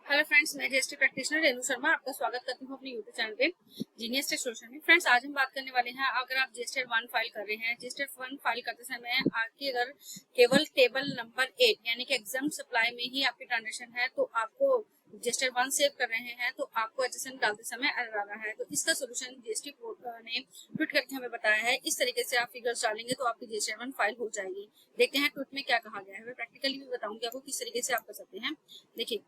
Hello friends, मैं GST practitioner Renu Sharma आपका स्वागत करती हूँ अपने यूट्यूब चैनल पे जीनियस टेक सोल्यूशन में। फ्रेंड्स, आज हम बात करने वाले हैं, अगर आप जीएसटी 1 फाइल कर रहे हैं, जीएसटी 1 फाइल करते समय आपकी अगर केवल टेबल नंबर 8 यानी कि एग्जाम सप्लाई में ही आपकी ट्रांजेक्शन है तो आपको जीएसटी 1 सेव कर रहे हैं तो आपको एचएसएन डालते समय एरर आ रहा है। तो इसका सोल्यूशन जीएसटी ने ट्वीट करके हमें बताया है। इस तरीके से आप फिगर्स डालेंगे तो आपकी जीएसटी 1 फाइल हो जाएगी। देखते हैं ट्वीट में क्या कहा गया है। मैं प्रैक्टिकली भी बताऊंगी आपको किस तरीके से आप कर सकते हैं। देखिए,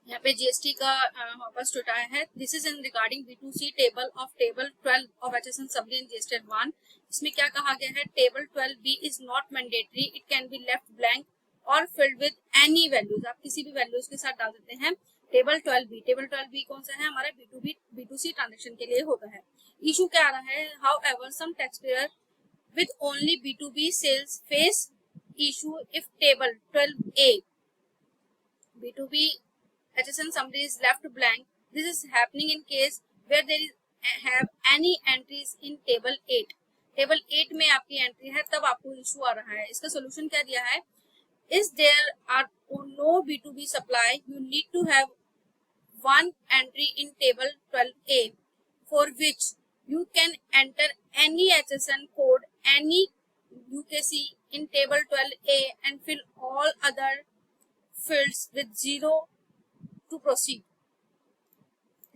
यहाँ पे जीएसटी का वापस ट्वीट आया है। This is in regarding B2C table 12 of HSN सबली इन जीएसटी 1। इसमें क्या कहा गया है, table 12B is not mandatory, it can be left blank और फिल्ड विद एनी वैल्यूज। आप किसी भी वैल्यूज के साथ डाल देते हैं। टेबल 12B कौन सा है, हमारा B2C ट्रांजेक्शन के लिए होता है। इशू क्या आ रहा है, however some tax payer with only B2B sales face issue if table 12A B2B HSN summary is left blank. This is happening in case where there is have any entries in table 8. Table 8 में आपकी entry है तब आपको issue आ रहा है। इसका solution क्या दिया है, is there are no B2B supply, you need to have one entry in table 12A for which you can enter any HSN code, any UKC in table 12A and fill all other fields with 0 to proceed.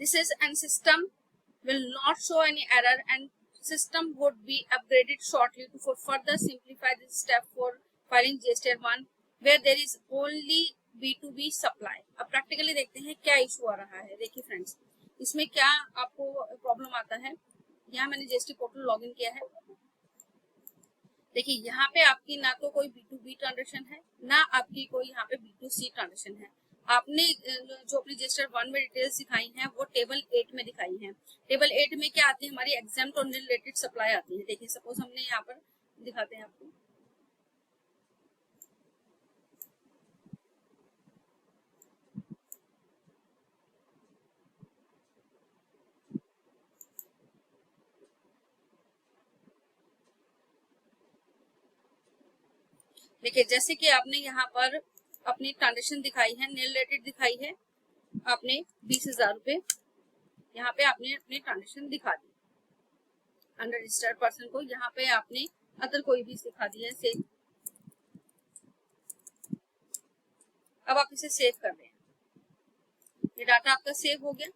This is and system will not show any error and system would be upgraded shortly to further simplify this step for filing GST 1 where there is only B2B supply. अब practically देखते हैं क्या issue आ रहा है। देखिए friends, इसमें क्या आपको प्रॉब्लम आता है। यहाँ मैंने जीएसटी पोर्टल लॉगिन किया है। देखिए, यहाँ पे आपकी ना तो कोई B2B ट्रांजेक्शन है, ना आपकी कोई यहाँ पे B2C ट्रांजेक्शन है। आपने जो अपनी जीएसटी 1 में डिटेल्स दिखाई हैं वो टेबल 8 में दिखाई हैं। टेबल 8 में क्या आती है, हमारी एग्जाम्प्ट और रिलेटेड सप्लाई आती है। देखिए, सपोज हमने यहाँ पर दिखाते हैं आपको। देखिए, जैसे कि आपने यहाँ पर अपनी ट्रांजेक्शन दिखाई है, रिलेटेड दिखाई है, आपने 20,000 रुपए यहाँ पे आपने अपनी ट्रांजेक्शन दिखा दी अंडर रजिस्टर्ड पर्सन को। यहाँ पे आपने अदर कोई भी दिखा दी है सेव। अब आप इसे सेव कर दें, ये डाटा आपका सेव हो गया।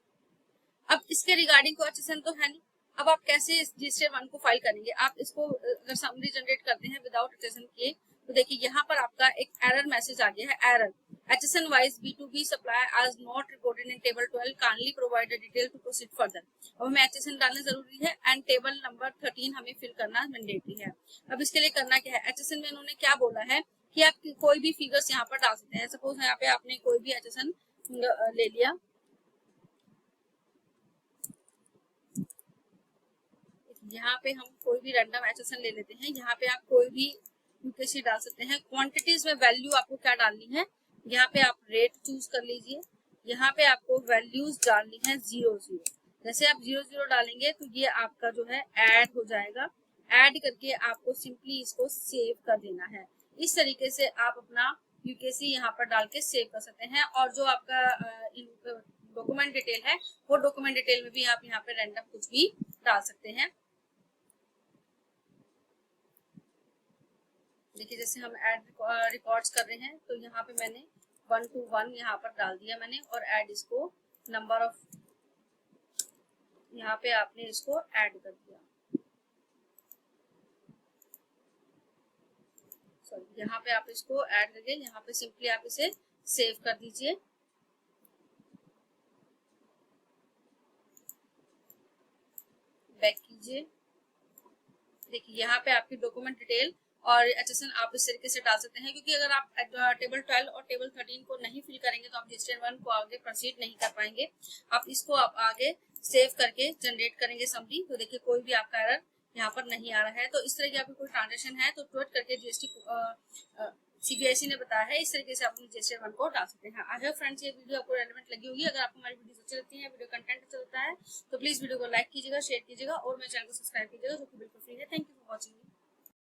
अब इसके रिगार्डिंग कोई एचएसएन तो है नहीं। अब आप कैसे इस जीएसटी 1 को फाइल करेंगे। आप इसको अगर समरी जनरेट करते हैं विदाउट एचएसएन किए तो देखिए यहाँ पर आपका एक एरर मैसेज आ गया है। Error HSN wise B2B supply is not recorded in table 12 kindly provide detail to proceed further. अब हमें HSN डालना जरूरी है एंड टेबल नंबर 13 हमें फिल करना मैंडेटरी है। अब इसके लिए करना क्या है, HSN में इन्होंने क्या बोला है कि आप कोई भी फिगर्स यहाँ पर डाल सकते हैं। सपोज यहाँ पे आपने कोई भी HSN ले लिया, यहाँ पे हम कोई भी रैंडम HSN ले लेते हैं। यहाँ पे आप कोई भी यूकेसी डाल सकते हैं। क्वांटिटीज में वैल्यू आपको क्या डालनी है, यहाँ पे आप रेट चूज कर लीजिए। यहाँ पे आपको वैल्यूज डालनी है 0 जैसे आप 0 डालेंगे तो ये आपका जो है ऐड हो जाएगा। ऐड करके आपको सिंपली इसको सेव कर देना है। इस तरीके से आप अपना यूकेसी यहाँ पर डाल के सेव कर सकते हैं। और जो आपका डॉक्यूमेंट डिटेल है वो डॉक्यूमेंट डिटेल में भी आप यहाँ पे रैंडम कुछ भी डाल सकते हैं। देखिए, जैसे हम ऐड रिकॉर्ड्स कर रहे हैं तो यहाँ पे मैंने 1 to 1 यहाँ पर डाल दिया मैंने और ऐड इसको नंबर ऑफ, यहाँ पे आपने इसको ऐड कर दिया। सॉरी, यहाँ पे आप इसको ऐड करके यहाँ पे सिंपली आप इसे सेव कर दीजिए। बैक कीजिए। देखिए, यहाँ पे आपकी डॉक्यूमेंट डिटेल और एचएसएन आप इस तरीके से डाल सकते हैं, क्योंकि अगर आप टेबल 12 और टेबल 13 को नहीं फिल करेंगे तो आप जीएसटी 1 को आगे प्रोसीड नहीं कर पाएंगे। आप इसको आप आगे सेव करके जनरेट करेंगे समरी तो देखिए कोई भी आपका एरर यहाँ पर नहीं आ रहा है। तो इस तरह की आपकी कोई ट्रांजेक्शन है तो ट्वीट करके जीएसटी सीबीआईसी ने बताया है इस तरीके से आप जीएसटी 1 को डाल सकते हैं। आई होप फ्रेंड्स ये वीडियो आपको रेलेवेंट लगी होगी। अगर आपको हमारी वीडियो अच्छी लगती है, वीडियो कंटेंट अच्छा लगता है तो प्लीज वीडियो को लाइक कीजिएगा, शेयर कीजिएगा और मेरे चैनल को सब्सक्राइब कीजिएगा जो कि बिल्कुल फ्री है। Thank you for watching.